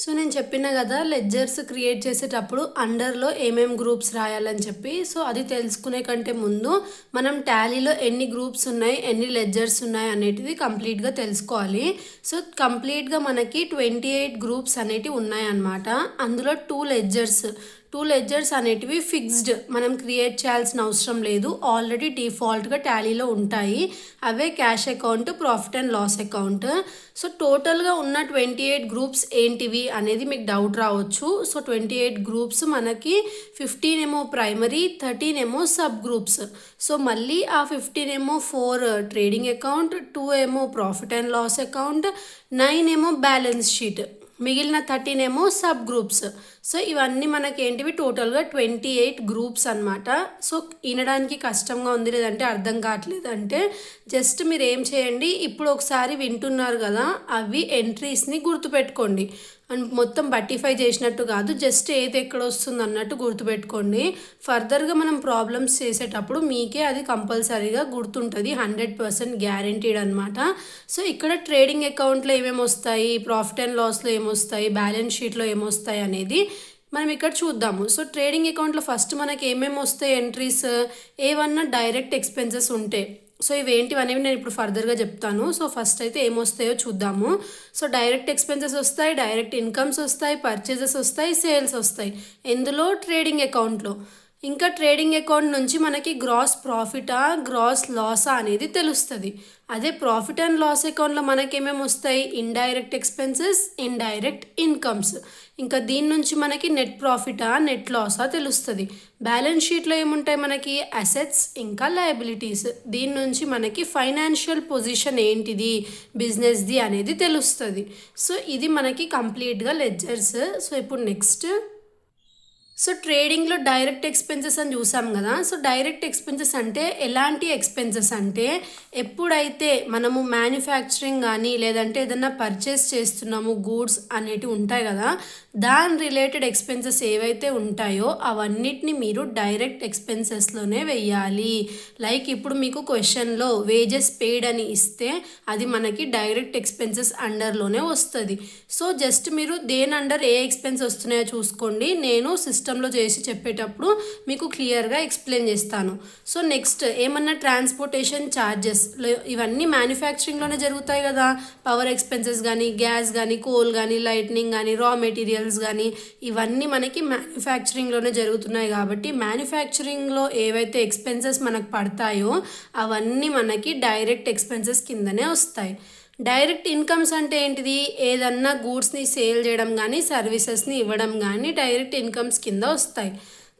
So నేను చెప్పిన కదా లెడ్జర్స్ క్రియేట్ చేసేటప్పుడు అండర్లో ఏమేం గ్రూప్స్ రాయాలని చెప్పి. సో అది తెలుసుకునే కంటే ముందు మనం టాలీలో ఎన్ని గ్రూప్స్ ఉన్నాయి, ఎన్ని లెడ్జర్స్ ఉన్నాయి అనేటివి కంప్లీట్గా తెలుసుకోవాలి. సో కంప్లీట్గా మనకి 28 గ్రూప్స్ అనేటివి ఉన్నాయన్నమాట. అందులో టూ లెడ్జర్స్ అనేటివి ఫిక్స్డ్, మనం క్రియేట్ చేయాల్సిన అవసరం లేదు, ఆల్రెడీ డిఫాల్ట్గా టాలీలో ఉంటాయి. అవే cash account, profit and loss account. So టోటల్గా ఉన్న 28 గ్రూప్స్ ఏంటివి అనేది మీకు డౌట్ రావచ్చు. సో 28 గ్రూప్స్ మనకి 15 ఏమో ప్రైమరీ, 13 ఏమో సబ్ గ్రూప్స్. సో మళ్ళీ ఆ 15 ఏమో 4 ట్రేడింగ్ అకౌంట్, 2 ఏమో ప్రాఫిట్ అండ్ లాస్ అకౌంట్, 9 ఏమో బ్యాలెన్స్ షీట్, మిగిలిన 13 ఏమో సబ్ గ్రూప్స్. సో ఇవన్నీ మనకి ఏంటివి టోటల్గా 28 గ్రూప్స్ అనమాట. సో వినడానికి కష్టంగా ఉంది, లేదంటే అర్థం కావట్లేదు అంటే జస్ట్ మీరు ఏం చేయండి, ఇప్పుడు ఒకసారి వింటున్నారు కదా, అవి ఎంట్రీస్ని గుర్తుపెట్టుకోండి. అండ్ మొత్తం బట్టిఫై చేసినట్టు కాదు, జస్ట్ ఏది ఎక్కడ వస్తుంది అన్నట్టు గుర్తుపెట్టుకోండి. ఫర్దర్గా మనం ప్రాబ్లమ్స్ చేసేటప్పుడు మీకే అది కంపల్సరీగా గుర్తుంటుంది, 100% గ్యారెంటీడ్ అనమాట. సో ఇక్కడ ట్రేడింగ్ అకౌంట్లో ఏమేమి వస్తాయి, ప్రాఫిట్ అండ్ లాస్లో ఏమొస్తాయి, బ్యాలెన్స్ షీట్లో ఏమొస్తాయి అనేది మనం ఇక్కడ చూద్దాము. సో ట్రేడింగ్ అకౌంట్లో ఫస్ట్ మనకి ఏమేమి వస్తాయి ఎంట్రీస్, ఏవన్నా డైరెక్ట్ ఎక్స్పెన్సెస్ ఉంటే. సో ఇవేంటివి అనేవి నేను ఇప్పుడు ఫర్దర్గా చెప్తాను. సో ఫస్ట్ అయితే ఏమొస్తాయో చూద్దాము. సో డైరెక్ట్ ఎక్స్పెన్సెస్ వస్తాయి, డైరెక్ట్ ఇన్కమ్స్ వస్తాయి, పర్చేజెస్ వస్తాయి, సేల్స్ వస్తాయి. ఎందులో? ట్రేడింగ్ అకౌంట్లో. ఇంకా ట్రేడింగ్ అకౌంట్ నుంచి మనకి గ్రాస్ ప్రాఫిటా, గ్రాస్ లాసా అనేది తెలుస్తుంది. అదే ప్రాఫిట్ అండ్ లాస్ అకౌంట్లో మనకి ఏమేమి వస్తాయి, ఇండైరెక్ట్ ఎక్స్పెన్సెస్, ఇండైరెక్ట్ ఇన్కమ్స్. ఇంకా దీని నుంచి మనకి నెట్ ప్రాఫిటా, నెట్ లాసా తెలుస్తుంది. బ్యాలెన్స్ షీట్లో ఏముంటాయి మనకి, అసెట్స్ ఇంకా లయబిలిటీస్. దీని నుంచి మనకి ఫైనాన్షియల్ పొజిషన్ ఏంటిది, బిజినెస్ది అనేది తెలుస్తుంది. సో ఇది మనకి కంప్లీట్గా లెడ్జర్స్. సో ఇప్పుడు నెక్స్ట్, సో ట్రేడింగ్లో డైరెక్ట్ ఎక్స్పెన్సెస్ అని చూసాం కదా. సో డైరెక్ట్ ఎక్స్పెన్సెస్ అంటే ఎలాంటి ఎక్స్పెన్సెస్ అంటే, ఎప్పుడైతే మనము మ్యానుఫ్యాక్చరింగ్ కానీ లేదంటే ఏదన్నా పర్చేస్ చేస్తున్నాము, గూడ్స్ అనేటివి ఉంటాయి కదా, దాని రిలేటెడ్ ఎక్స్పెన్సెస్ ఏవైతే ఉంటాయో అవన్నిటిని మీరు డైరెక్ట్ ఎక్స్పెన్సెస్లోనే వెయ్యాలి. లైక్ ఇప్పుడు మీకు క్వశ్చన్లో వేజెస్ పెయిడ్ అని ఇస్తే అది మనకి డైరెక్ట్ ఎక్స్పెన్సెస్ అండర్లోనే వస్తుంది. సో జస్ట్ మీరు దేని అండర్ ఏ ఎక్స్పెన్స్ వస్తున్నాయో చూసుకోండి, నేను సిస్టంలో చేసి చెప్పేటప్పుడు మీకు క్లియర్గా ఎక్స్ప్లెయిన్ చేస్తాను. సో నెక్స్ట్ ఏమన్నా ట్రాన్స్పోర్టేషన్ ఛార్జెస్, ఇవన్నీ మ్యానుఫ్యాక్చరింగ్లోనే జరుగుతాయి కదా. పవర్ ఎక్స్పెన్సెస్ కానీ, గ్యాస్ కానీ, కోల్ కానీ, లైట్నింగ్ కానీ, రా మెటీరియల్స్ కానీ, ఇవన్నీ మనకి మ్యానుఫ్యాక్చరింగ్లోనే జరుగుతున్నాయి. కాబట్టి మ్యానుఫ్యాక్చరింగ్లో ఏవైతే ఎక్స్పెన్సెస్ మనకు పడతాయో అవన్నీ మనకి డైరెక్ట్ ఎక్స్పెన్సెస్ కిందనే వస్తాయి. డైరెక్ట్ ఇన్కమ్స్ అంటే ఏంటిది, ఏదన్నా గూడ్స్ని సేల్ చేయడం కానీ, సర్వీసెస్ని ఇవ్వడం కానీ డైరెక్ట్ ఇన్కమ్స్ కింద వస్తాయి.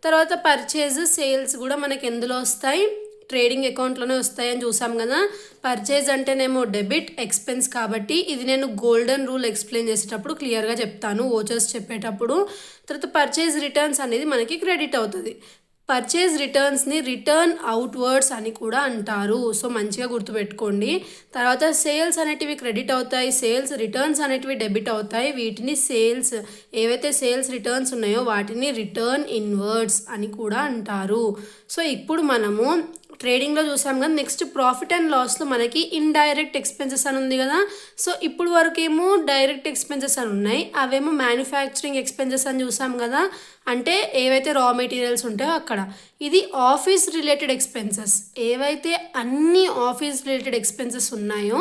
తర్వాత పర్చేజ్, సేల్స్ కూడా మనకి ఎందులో వస్తాయి, ట్రేడింగ్ అకౌంట్లోనే వస్తాయని చూసాం కదా. పర్చేజ్ అంటేనేమో డెబిట్ ఎక్స్పెన్స్, కాబట్టి ఇది నేను గోల్డెన్ రూల్ ఎక్స్ప్లెయిన్ చేసేటప్పుడు క్లియర్గా చెప్తాను, ఓచర్స్ చెప్పేటప్పుడు. తర్వాత పర్చేజ్ రిటర్న్స్ అనేది మనకి క్రెడిట్ అవుతుంది. పర్చేజ్ రిటర్న్స్ని రిటర్న్ అవుట్వర్డ్స్ అని కూడా అంటారు. సో మంచిగా గుర్తుపెట్టుకోండి. తర్వాత సేల్స్ అనేటివి క్రెడిట్ అవుతాయి, సేల్స్ రిటర్న్స్ అనేటివి డెబిట్ అవుతాయి. వీటిని సేల్స్, ఏవైతే సేల్స్ రిటర్న్స్ ఉన్నాయో వాటిని రిటర్న్ ఇన్వర్డ్స్ అని కూడా అంటారు. సో ఇప్పుడు మనము ట్రేడింగ్లో చూసాం కదా. నెక్స్ట్ ప్రాఫిట్ అండ్ లాస్లో మనకి ఇండైరెక్ట్ ఎక్స్పెన్సెస్ అని ఉంది కదా. సో ఇప్పుడు వరకు ఏమో డైరెక్ట్ ఎక్స్పెన్సెస్ అని ఉన్నాయి, అవేమో మ్యానుఫ్యాక్చరింగ్ ఎక్స్పెన్సెస్ అని చూసాం కదా, అంటే ఏవైతే రా మెటీరియల్స్ ఉంటాయో అక్కడ. ఇది ఆఫీస్ రిలేటెడ్ ఎక్స్పెన్సెస్, ఏవైతే అన్ని ఆఫీస్ రిలేటెడ్ ఎక్స్పెన్సెస్ ఉన్నాయో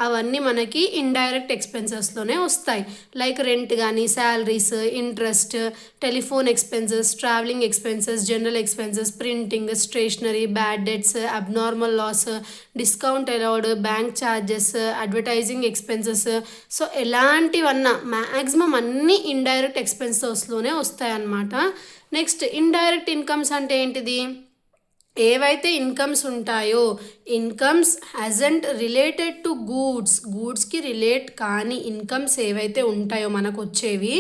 అవన్నీ మనకి ఇండైరెక్ట్ ఎక్స్పెన్సెస్లోనే వస్తాయి. లైక్ రెంట్ కానీ, salaries, interest, telephone expenses, travelling expenses, general expenses, printing, stationery, bad debts, abnormal loss, discount allowed, bank charges, advertising expenses. So ఎలాంటివన్నా మ్యాక్సిమం అన్నీ ఇండైరెక్ట్ ఎక్స్పెన్సెస్లోనే వస్తాయి అన్నమాట. నెక్స్ట్ ఇండైరెక్ట్ ఇన్కమ్స్ అంటే ఏంటిది, ఏవైతే ఇన్కమ్స్ ఉంటాయో, incomes hasn't related to గూడ్స్కి relate కానీ ఇన్కమ్స్ ఏవైతే ఉంటాయో మనకు వచ్చేవి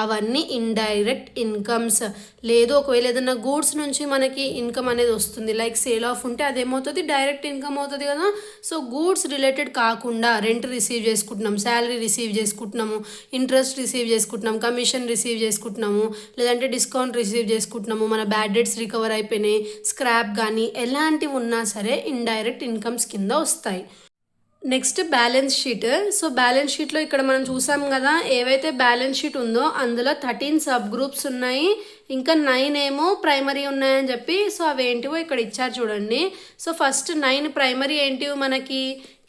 అవన్నీ ఇండైరెక్ట్ ఇన్కమ్స్. లేదు ఒకవేళ ఏదైనా గూడ్స్ నుంచి మనకి ఇన్కమ్ అనేది వస్తుంది, లైక్ సేల్ ఆఫ్ ఉంటే అదేమవుతుంది, డైరెక్ట్ ఇన్కమ్ అవుతుంది కదా. సో గూడ్స్ రిలేటెడ్ కాకుండా రెంట్ రిసీవ్ చేసుకుంటున్నాం, శాలరీ రిసీవ్ చేసుకుంటున్నాము, ఇంట్రెస్ట్ రిసీవ్ చేసుకుంటున్నాం, కమిషన్ రిసీవ్ చేసుకుంటున్నాము, లేదంటే డిస్కౌంట్ రిసీవ్ చేసుకుంటున్నాము, మన బ్యాడ్ డెట్స్ రికవర్ అయిపోయినాయి, స్క్రాప్ కానీ ఎలాంటివి ఉన్నా సరే ఇండైరెక్ట్ ఇన్కమ్స్ కింద వస్తాయి. Next balance sheet. So balance షీట్లో ఇక్కడ మనం చూసాం కదా, ఏవైతే బ్యాలెన్స్ షీట్ ఉందో అందులో 13 సబ్ గ్రూప్స్ ఉన్నాయి, ఇంకా 9 ఏమో ప్రైమరీ ఉన్నాయని చెప్పి. సో అవేంటివో ఇక్కడ ఇచ్చారు చూడండి. సో ఫస్ట్ 9 ప్రైమరీ ఏంటివి మనకి,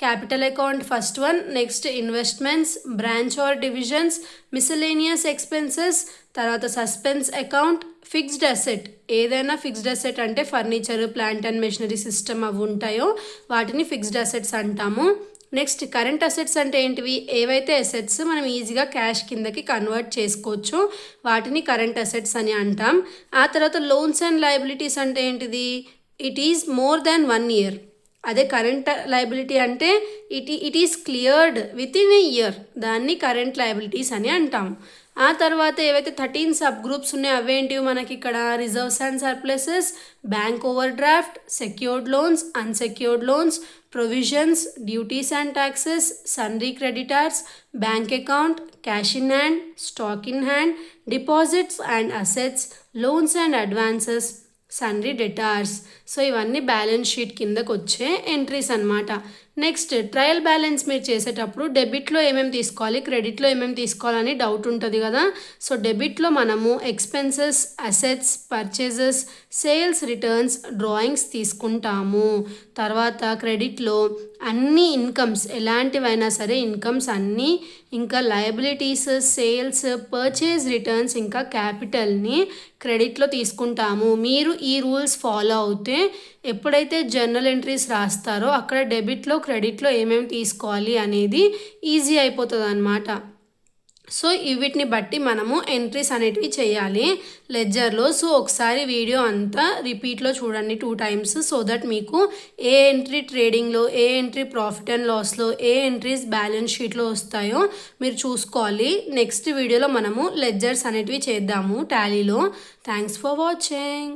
capital account first one, next investments, branch or divisions, miscellaneous expenses, తర్వాత సస్పెన్స్ అకౌంట్, ఫిక్స్డ్ అసెట్. ఏదైనా ఫిక్స్డ్ అసెట్ అంటే furniture, plant and machinery system అవి ఉంటాయో వాటిని ఫిక్స్డ్ అసెట్స్ అంటాము. నెక్స్ట్ కరెంట్ అసెట్స్ అంటే ఏంటివి, ఏవైతే అసెట్స్ మనం ఈజీగా క్యాష్ కిందకి కన్వర్ట్ చేసుకోవచ్చు వాటిని కరెంట్ అసెట్స్ అని అంటాం. ఆ తర్వాత లోన్స్ అండ్ లయబిలిటీస్ అంటే ఏంటిది, it is more than 1 year. అదే కరెంట్ లయబిలిటీ అంటే it is cleared with in a year, దాన్ని కరెంట్ లయబిలిటీస్ అని అంటాం. ఆ తర్వాత ఏవైతే 13 సబ్ గ్రూప్స్ ఉన్నాయో అవేంటివి మనకి ఇక్కడ, reserves and surpluses, bank over draft, secured loans, unsecured loans, provisions, duties and taxes, సన్రీ creditors, bank account, cash in hand, stock in hand, deposits and assets, loans and advances, సన్రీ debtors. So ఇవన్నీ balance sheet కిందకు వచ్చే entries అనమాట. Next trial balance మీరు చేసేటప్పుడు డెబిట్లో ఏమేమి తీసుకోవాలి, క్రెడిట్లో ఏమేమి తీసుకోవాలని డౌట్ ఉంటుంది కదా. సో డెబిట్లో మనము expenses, assets, purchases, sales returns, drawings తీసుకుంటాము. తర్వాత క్రెడిట్లో అన్ని ఇన్కమ్స్ ఎలాంటివైనా సరే ఇన్కమ్స్ అన్నీ, ఇంకా లయబిలిటీస్, సేల్స్, పర్చేజ్ రిటర్న్స్, ఇంకా క్యాపిటల్ని క్రెడిట్లో తీసుకుంటాము. మీరు ఈ రూల్స్ ఫాలో అవుతే ఎప్పుడైతే జర్నల్ ఎంట్రీస్ రాస్తారో అక్కడ డెబిట్లో క్రెడిట్లో ఏమేమి తీసుకోవాలి అనేది ఈజీ అయిపోతుంది అన్నమాట. సో వీటిని బట్టి మనము ఎంట్రీస్ అనేటివి చేయాలి లెడ్జర్లో. సో ఒకసారి వీడియో అంతా రిపీట్లో చూడండి 2 times, సో దట్ మీకు ఏ ఎంట్రీ ట్రేడింగ్లో, ఏ ఎంట్రీ ప్రాఫిట్ అండ్ లాస్లో, ఏ ఎంట్రీస్ బ్యాలెన్స్ షీట్లో వస్తాయో మీరు చూసుకోవాలి. నెక్స్ట్ వీడియోలో మనము లెడ్జర్స్ అనేటివి చేద్దాము టాలీలో. Thanks for watching.